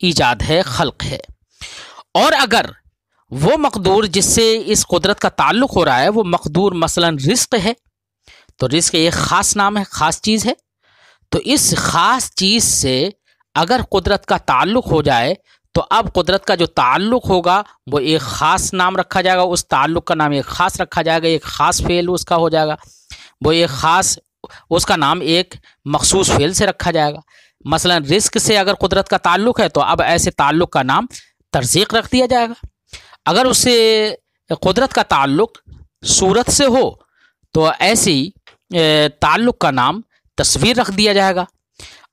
ایجاد ہے، خلق ہے۔ اور اگر وہ مقدور جس سے اس قدرت کا تعلق ہو رہا ہے وہ مقدور مثلا رزق ہے، تو رزق ایک خاص نام ہے، خاص چیز ہے، تو اس خاص چیز سے اگر قدرت کا تعلق ہو جائے تو اب قدرت کا جو تعلق ہوگا وہ ایک خاص نام رکھا جائے گا، اس تعلق کا نام ایک خاص رکھا جائے گا، ایک خاص فعل اس کا ہو جائے گا، وہ ایک خاص، اس کا نام ایک مخصوص فعل سے رکھا جائے گا۔ مثلا رزق سے اگر قدرت کا تعلق ہے تو اب ایسے تعلق کا نام ترزیق رکھ دیا جائے گا۔ اگر اس سے قدرت کا تعلق صورت سے ہو تو ایسی تعلق کا نام تصویر رکھ دیا جائے گا۔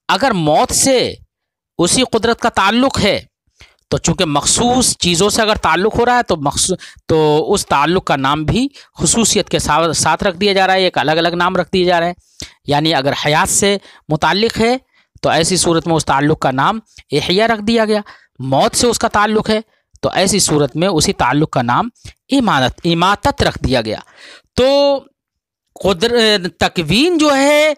اگر موت سے اسی قدرت کا تعلق ہے تو چونکہ مخصوص چیزوں سے اگر تعلق ہو رہا ہے تو اس تعلق کا نام بھی خصوصیت کے ساتھ رکھ دیا جا رہا ہے، ایک الگ الگ نام رکھ دیے جا رہے ہیں۔ یعنی اگر حیات سے متعلق ہے تو ایسی صورت میں اس تعلق کا نام احیا رکھ دیا گیا، موت سے اس کا تعلق ہے تو ایسی صورت میں اسی تعلق کا نام اماتت رکھ دیا گیا۔ تو تکوین جو ہے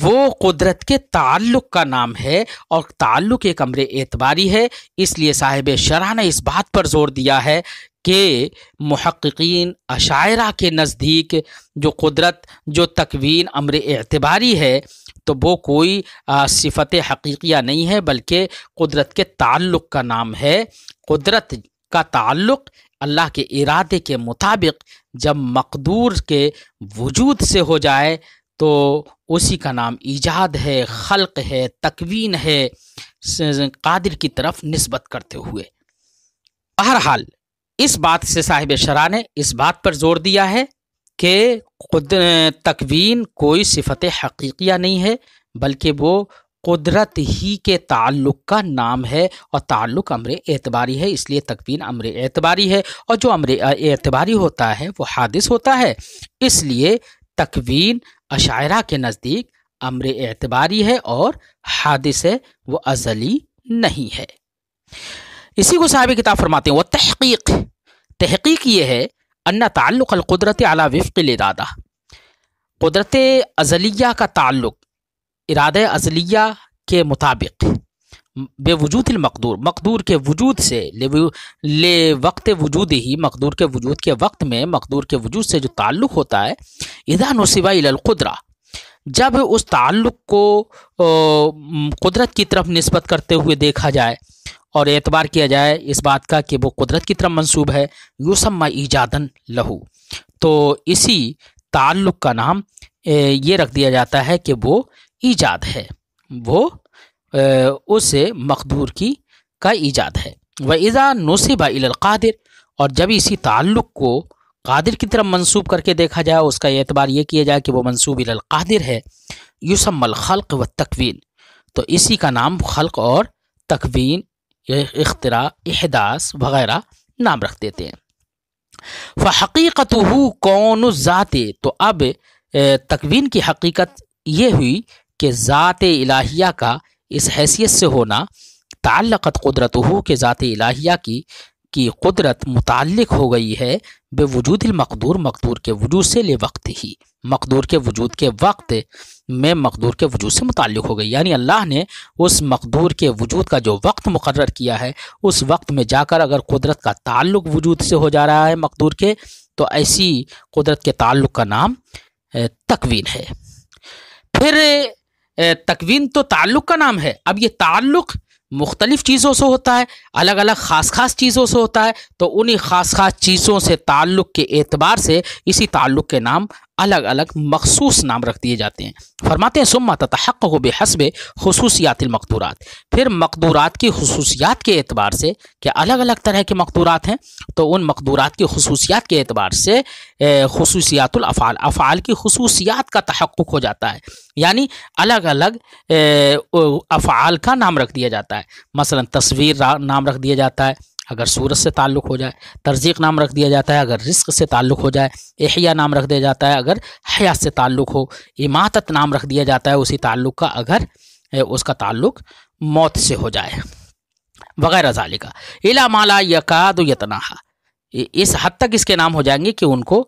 وہ قدرت کے تعلق کا نام ہے، اور تعلق ایک امر اعتباری ہے۔ اس لیے صاحب شرح نے اس بات پر زور دیا ہے کہ محققین اشاعرہ کے نزدیک جو تکوین امر اعتباری ہے تو وہ کوئی صفت حقیقیہ نہیں ہے، بلکہ قدرت کے تعلق کا نام ہے۔ قدرت کا تعلق اللہ کے ارادے کے مطابق جب مقدور کے وجود سے ہو جائے تو اسی کا نام ایجاد ہے، خلق ہے، تکوین ہے، قادر کی طرف نسبت کرتے ہوئے۔ بہرحال اس بات سے صاحب شرح نے اس بات پر زور دیا ہے کہ تکوین کوئی صفت حقیقیہ نہیں ہے، بلکہ وہ قدرت ہی کے تعلق کا نام ہے، اور تعلق امر اعتباری ہے، اس لیے تکوین امر اعتباری ہے، اور جو امر اعتباری ہوتا ہے وہ حادث ہوتا ہے۔ اس لیے تکوین اشاعرہ کے نزدیک امر اعتباری ہے اور حادث ہے، وہ ازلی نہیں ہے۔ اسی کو صاحب کتاب فرماتے ہیں وہ تحقیق یہ ہے ان تعلق القدرت علی وفق الارادہ، قدرت ازلیہ کا تعلق ارادہ ازلیہ کے مطابق بے وجود المقدور، مقدور کے وجود سے لے وقت وجود ہی، مقدور کے وجود کے وقت میں مقدور کے وجود سے جو تعلق ہوتا ہے، اذا نسب الی القدرہ، جب اس تعلق کو قدرت کی طرف نسبت کرتے ہوئے دیکھا جائے اور اعتبار کیا جائے اس بات کا کہ وہ قدرت کی طرف منسوب ہے، یسمى ایجاداً لہو، تو اسی تعلق کا نام یہ رکھ دیا جاتا ہے کہ وہ ایجاد ہے، وہ اس مقدور کا ایجاد ہے۔ وَإِذَا نُسِبَ إِلَى الْقَادِرِ، اور جب اسی تعلق کو قادر کی طرف منسوب کر کے دیکھا جائے، اس کا اعتبار یہ کیا جائے کہ وہ منسوب إِلَى الْقَادِرِ ہے، يُسَمَّى الْخَلْقِ وَالتَّكْوِينِ، تو اسی کا نام خلق اور تکوین، اختراع، احداث وغیرہ نام رکھ دیتے ہیں۔ فَحَقِيقَتُهُ كَوْنُ الذَّاتِ، تو اب تکوین کی حقیقت یہ ہوئی کہ ذات الہیہ کا اس حیثیت سے ہونا، تعلقت قدرتہ کہ ذات الہیہ کی قدرت متعلق ہو گئی ہے بے وجود المقدور، مقدور کے وجود سے، لے وقت ہی، مقدور کے وجود کے وقت میں مقدور کے وجود سے متعلق ہو گئی۔ یعنی اللہ نے اس مقدور کے وجود کا جو وقت مقرر کیا ہے اس وقت میں جا کر اگر قدرت کا تعلق وجود سے ہو جا رہا ہے مقدور کے، تو ایسی قدرت کے تعلق کا نام تکوین ہے۔ پھر تکوین تو تعلق کا نام ہے، اب یہ تعلق مختلف چیزوں سے ہوتا ہے، الگ الگ خاص چیزوں سے ہوتا ہے، تو انہی خاص چیزوں سے تعلق کے اعتبار سے اسی تعلق کے نام الگ الگ مخصوص نام رکھ دیے جاتے ہیں۔ فرماتے ہیں ثم تتحقق بحسب خصوصیات المقدورات، پھر مقدورات کی خصوصیات کے اعتبار سے کہ الگ الگ طرح کے مقدورات ہیں، تو ان مقدورات کی خصوصیات کے اعتبار سے خصوصیات الافعال، افعال کی خصوصیات کا تحقق ہو جاتا ہے، یعنی الگ الگ افعال کا نام رکھ دیا جاتا ہے۔ مثلا تصویر نام رکھ دیا جاتا ہے اگر صورت سے تعلق ہو جائے، ترزیق نام رکھ دیا جاتا ہے اگر رزق سے تعلق ہو جائے، احیا نام رکھ دیا جاتا ہے اگر حیات سے تعلق ہو، اماتت نام رکھ دیا جاتا ہے اسی تعلق کا اگر اس کا تعلق موت سے ہو جائے، وغیرہ ذالک الی ما لا یکاد یتناہی، اس حد تک اس کے نام ہو جائیں گے کہ ان کو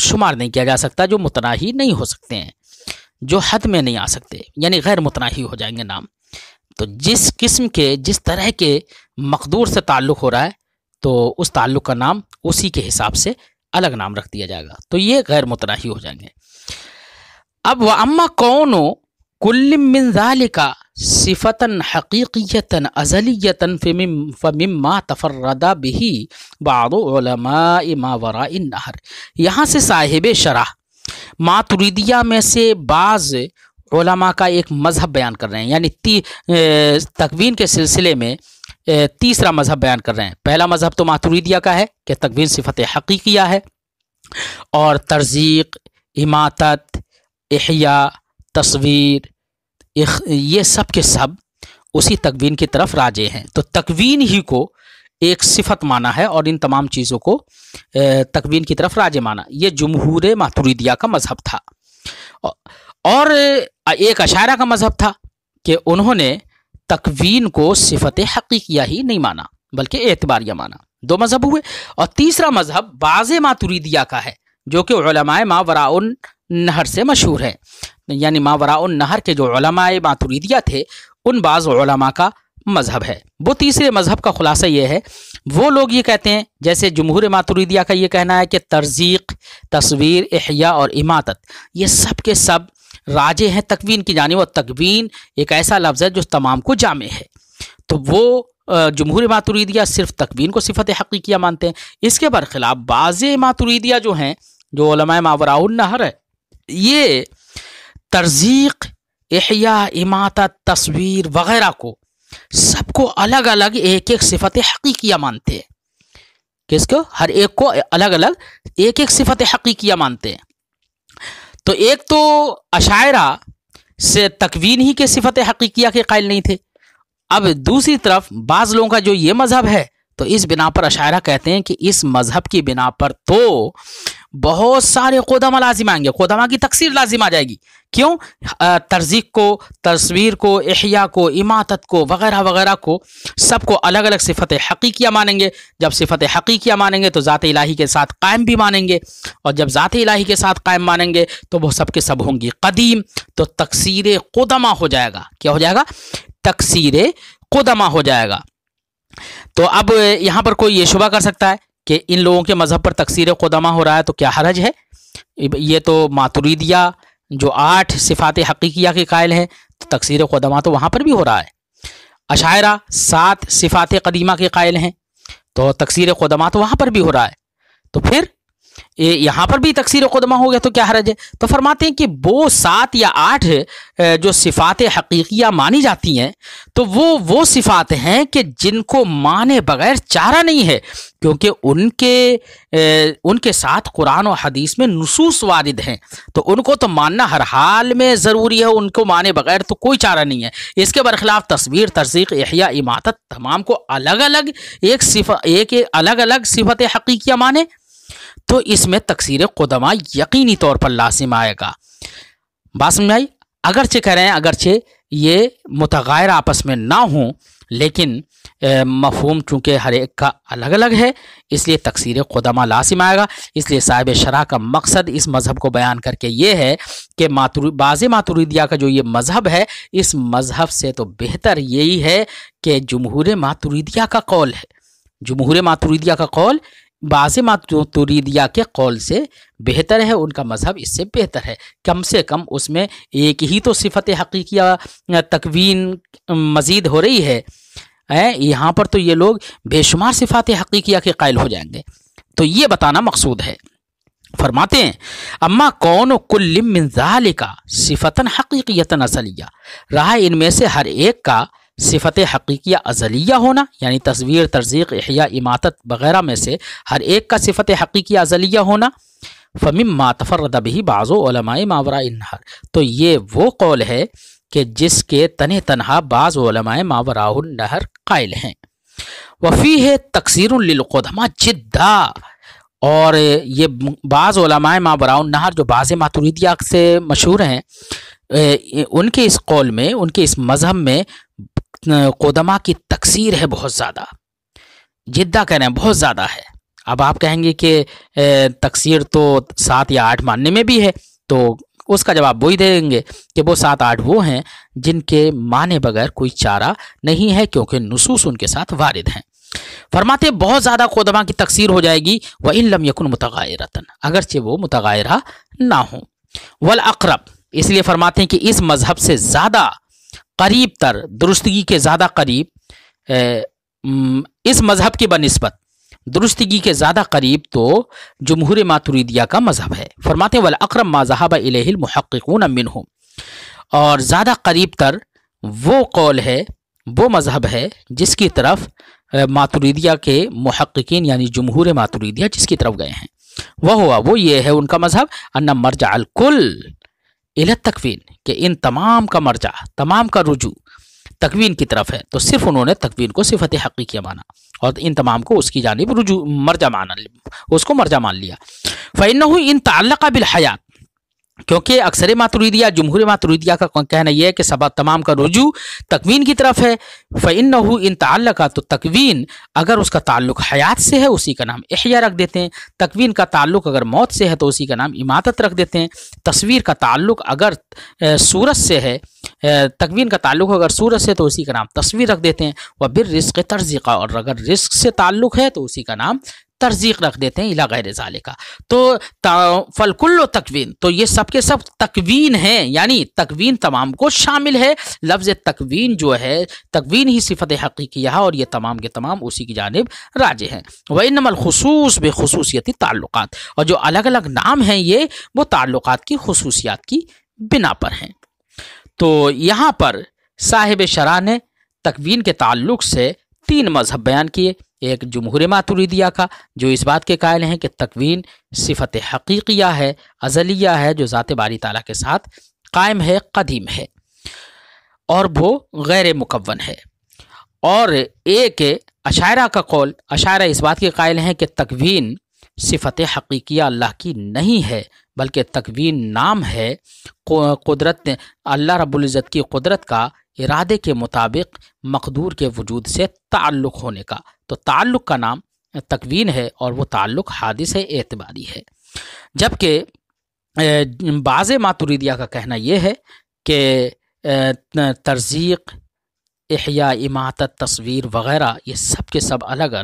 شمار نہیں کیا جا سکتا، جو متناہی نہیں ہو سکتے ہیں، جو حد میں نہیں آ سکتے، یعنی غیر متناہی ہو جائیں گے نام۔ تو جس قسم کے جس طرح کے مقدور سے تعلق ہو رہا ہے تو اس تعلق کا نام اسی کے حساب سے الگ نام رکھ دیا جائے گا، تو یہ غیر متناہی ہو جائیں گے۔ اب وَأَمَّا كَوْنُ كُلٍّ مِّن ذَلِكَ صِفَةً حَقِيقِيَّةً أَزَلِيَّةً فَمِمَّا تَفَرَّدَ بِهِ بَعْضُ عُلَمَاءِ مَا وَرَاءِ النَّهْرِ، یہاں سے صاحب شرح ماتریدیہ میں سے بعض علماء کا ایک مذہب بیان کر رہے ہیں، یعنی تکوین کے سلسلے میں تیسرا مذہب بیان کر رہے ہیں۔ پہلا مذہب تو ماتریدیہ کا ہے کہ تکوین صفت حقیقیہ ہے، اور ترزیق، اماتت، احیاء، تصویر، یہ سب کے سب اسی تکوین کی طرف راجع ہیں۔ تو تکوین ہی کو ایک صفت مانا ہے اور ان تمام چیزوں کو تکوین کی طرف راجع مانا، یہ جمہور ماتریدیہ کا مذہب تھا۔ اور ایک اشاعرہ کا مذہب تھا کہ انہوں نے تکوین کو صفت حقیقیہ ہی نہیں مانا بلکہ اعتباریہ مانا۔ دو مذہب ہوئے، اور تیسرا مذہب بعض ماتریدیہ کا ہے جو کہ علماء ما وراء النہر سے مشہور ہے، یعنی ما وراء النہر کے جو علماء ماتریدیہ تھے ان بعض علماء کا مذہب ہے۔ وہ تیسرے مذہب کا خلاصہ یہ ہے، وہ لوگ یہ کہتے ہیں جیسے جمہور ماتریدیہ کا یہ کہنا ہے کہ ترزیق، تصویر، احیاء اور اماتت یہ سب کے سب راجع ہیں تکوین کی جانب، اور تکوین ایک ایسا لفظ ہے جو تمام کو جامع ہے۔ تو وہ جمہور ماتریدیہ صرف تکوین کو صفت حقیقیہ مانتے ہیں۔ اس کے برخلاف بعض ماتریدیہ جو ہیں، جو علماء ما وراء النہر ہے، یہ ترزیق، احیاء، اماتت، تصویر وغیرہ کو سب کو الگ الگ ایک ایک صفت حقیقیہ مانتے ہیں۔ کس کو؟ ہر ایک کو الگ الگ ایک ایک صفت حقیقیہ مانتے ہیں۔ تو ایک تو اشاعرہ سے تکوین ہی کے صفت حقیقیہ کے قائل نہیں تھے، اب دوسری طرف بعض لوگوں کا جو یہ مذہب ہے تو اس بنا پر اشاعرہ کہتے ہیں کہ اس مذہب کی بنا پر تو بہت سارے قدماء لازم آئیں گے، قدماء کی تکثیر لازم آ جائے گی۔ کیوں؟ ترزیق کو، تصویر کو، احیاء کو، اماتت کو وغیرہ وغیرہ کو سب کو الگ الگ صفت حقیقیہ مانیں گے۔ جب صفت حقیقیہ مانیں گے تو ذات الہی کے ساتھ قائم بھی مانیں گے، اور جب ذات الہی کے ساتھ قائم مانیں گے تو وہ سب کے سب ہوں گی قدیم، تو تکثیر قدماء ہو جائے گا۔ کیا ہو جائے گا؟ تکثیر قدماء ہو جائے گا۔ تو اب یہاں پر کوئی یہ شبہ کر سکتا ہے کہ ان لوگوں کے مذہب پر تکثیر قدماء ہو رہا ہے تو کیا حرج ہے؟ یہ تو ماتریدیہ جو 8 صفات حقیقیہ کے قائل ہیں، تو تکثیر قدماء تو وہاں پر بھی ہو رہا ہے۔ اشاعرہ 7 صفات قدیمہ کے قائل ہیں، تو تکثیر قدماء تو وہاں پر بھی ہو رہا ہے، تو پھر یہاں پر بھی تکثیر قدماء ہو گیا تو کیا حرج ہے؟ تو فرماتے ہیں کہ وہ 7 یا 8 جو صفات حقیقیہ مانی جاتی ہیں تو وہ صفات ہیں کہ جن کو مانے بغیر چارہ نہیں ہے، کیونکہ ان کے ساتھ قرآن و حدیث میں نصوص وارد ہیں، تو ان کو تو ماننا ہر حال میں ضروری ہے، ان کو مانے بغیر تو کوئی چارہ نہیں ہے۔ اس کے برخلاف تصویر، ترزیق، احیاء، اماتت تمام کو الگ الگ ایک الگ الگ صفت حقیقیہ مانے تو اس میں تکثیر قدماء یقینی طور پر لازم آئے گا۔ بات سمجھ آئی؟ اگرچہ کہہ رہے ہیں اگرچہ یہ متغیر آپس میں نہ ہوں، لیکن مفہوم چونکہ ہر ایک کا الگ الگ ہے، اس لیے تکثیر قدماء لازم آئے گا۔ اس لیے صاحب شرح کا مقصد اس مذہب کو بیان کر کے یہ ہے کہ بعض ماتریدیہ کا جو یہ مذہب ہے، اس مذہب سے تو بہتر یہی ہے کہ جمہور ماتریدیہ کا قول ہے۔ جمہور ماتریدیہ کا قول بعض ماتریدیہ کے قول سے بہتر ہے، ان کا مذہب اس سے بہتر ہے، کم سے کم اس میں ایک ہی تو صفت حقیقیہ تکوین مزید ہو رہی ہے، یہاں پر تو یہ لوگ بے شمار صفات حقیقیہ کے قائل ہو جائیں گے، تو یہ بتانا مقصود ہے۔ فرماتے ہیں اما کون کل من ذالک صفتا حقیقیتا اصلیہ، رہا ان میں سے ہر ایک کا صفت حقیقیہ ازلیہ ہونا، یعنی تصویر، ترزیق، احیاء، اماتت وغیرہ میں سے ہر ایک کا صفت حقیقیہ ازلیہ ہونا، فمما تفرد به بعض علماء ما وراء النہر، تو یہ وہ قول ہے کہ جس کے تنہا بعض علماء ما وراء النہر قائل ہیں۔ وفیہ تکثیر للقدماء جدا، اور یہ بعض علماء ما وراء النہر جو بعض ماتریدیہ سے مشہور ہیں، ان کے اس قول میں، ان کے اس مذہب میں قدماء کی تکثیر ہے بہت زیادہ، جدہ کہہ رہے ہیں بہت زیادہ ہے۔ اب آپ کہیں گے کہ تکثیر تو 7 یا 8 ماننے میں بھی ہے، تو اس کا جواب وہی دیں گے کہ وہ 7-8 وہ ہیں جن کے مانے بغیر کوئی چارہ نہیں ہے، کیونکہ نصوص ان کے ساتھ وارد ہیں۔ فرماتے بہت زیادہ قدما کی تکثیر ہو جائے گی وَإِن لَمْ يَكُنْ مُتَغَائِرَةً، اگرچہ وہ متغائرہ نہ ہوں۔ والأقرب، اس لیے فرماتے ہیں کہ اس مذہب سے زیادہ قریب تر، درستگی کے زیادہ قریب، اس مذہب کی بنسبت درستگی کے زیادہ قریب تو جمہور ماتریدیہ کا مذہب ہے۔ فرماتے ہیں وَالْأَقْرَبُ مَا ذَهَبَ إِلَيْهِ الْمُحَقِّقُونَ مِنْهُمْ، اور زیادہ قریب تر وہ قول ہے، وہ مذہب ہے جس کی طرف ماتریدیہ کے محققین یعنی جمہور ماتریدیہ جس کی طرف گئے ہیں، وہ یہ ہے ان کا مذہب ان مرجع الکل الی التکوین، کہ ان تمام کا مرجع، تمام کا رجوع تکوین کی طرف ہے، تو صرف انہوں نے تکوین کو صفت حقیقیہ مانا اور ان تمام کو اس کی جانب رجوع مرجع مانا، اس کو مرجع مان لیا۔ فإنه ان تعلق بالحیات، کیونکہ اکثر ماتریدیہ، جمہور ماتریدیہ کا کہنا یہ ہے کہ سب تمام کا رجوع تکوین کی طرف ہے۔ فإنه ان تعلق، تو تکوین اگر اس کا تعلق حیات سے ہے اسی کا نام احیا رکھ دیتے ہیں، تکوین کا تعلق اگر موت سے ہے تو اسی کا نام اماتت رکھ دیتے ہیں، تصویر کا تعلق اگر صورت سے ہے، تکوین کا تعلق اگر صورت سے تو اسی کا نام تصویر رکھ دیتے ہیں، وبالرزق ترزیقا، اور اگر رزق سے تعلق ہے تو اسی کا نام ترزیق رکھ دیتے ہیں، الی غیر ذالک۔ تو فالکل تکوین، تو یہ سب کے سب تکوین ہیں، یعنی تکوین تمام کو شامل ہے۔ لفظ تکوین جو ہے، تکوین ہی صفت حقیقیہ ہے اور یہ تمام کے تمام اسی کی جانب راجع ہیں۔ وانما الخصوص بخصوصیت تعلقات، اور جو الگ الگ نام ہیں یہ وہ تعلقات کی خصوصیات کی بنا پر ہیں۔ تو یہاں پر صاحب شرح نے تکوین کے تعلق سے 3 مذہب بیان کیے، ایک جمہور ماتریدیہ کا جو اس بات کے قائل ہیں کہ تکوین صفت حقیقیہ ہے، ازلیہ ہے، جو ذات باری تعالیٰ کے ساتھ قائم ہے، قدیم ہے اور وہ غیر مکون ہے، اور ایک اشاعرہ کا قول، اشاعرہ اس بات کے قائل ہیں کہ تکوین صفت حقیقیہ اللہ کی نہیں ہے بلکہ تکوین نام ہے قدرت، اللہ رب العزت کی قدرت کا ارادے کے مطابق مقدور کے وجود سے تعلق ہونے کا، تو تعلق کا نام تکوین ہے اور وہ تعلق حادث اعتباری ہے۔ جبکہ بعض ماتریدیہ کا کہنا یہ ہے کہ ترزیق، احیاء، اماتت، تصویر وغیرہ یہ سب کے سب الگ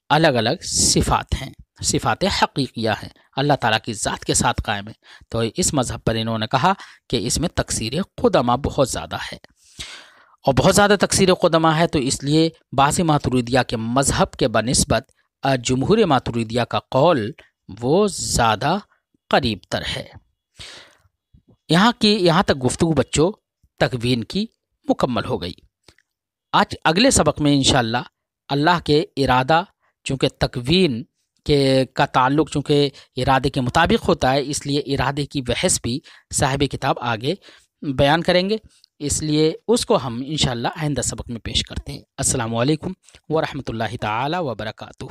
الگ صفات ہیں، صفات حقیقیہ ہیں، اللہ تعالیٰ کی ذات کے ساتھ قائم ہے۔ تو اس مذہب پر انہوں نے کہا کہ اس میں تکثیر قدما بہت زیادہ ہے، اور بہت زیادہ تکثیر قدما ہے، تو اس لیے بعض ماتریدیہ کے مذہب کے بنسبت جمہور ماتریدیہ کا قول وہ زیادہ قریب تر ہے۔ یہاں تک گفتگو بچوں تکوین کی مکمل ہو گئی۔ آج اگلے سبق میں انشاءاللہ اللہ کے ارادہ، چونکہ تکوین کا تعلق چونکہ ارادے کے مطابق ہوتا ہے، اس لیے ارادے کی بحث بھی صاحب کتاب آگے بیان کریں گے، اس لیے اس کو ہم انشاءاللہ آئندہ سبق میں پیش کرتے ہیں۔ السلام علیکم ورحمۃ اللہ تعالی وبرکاتہ۔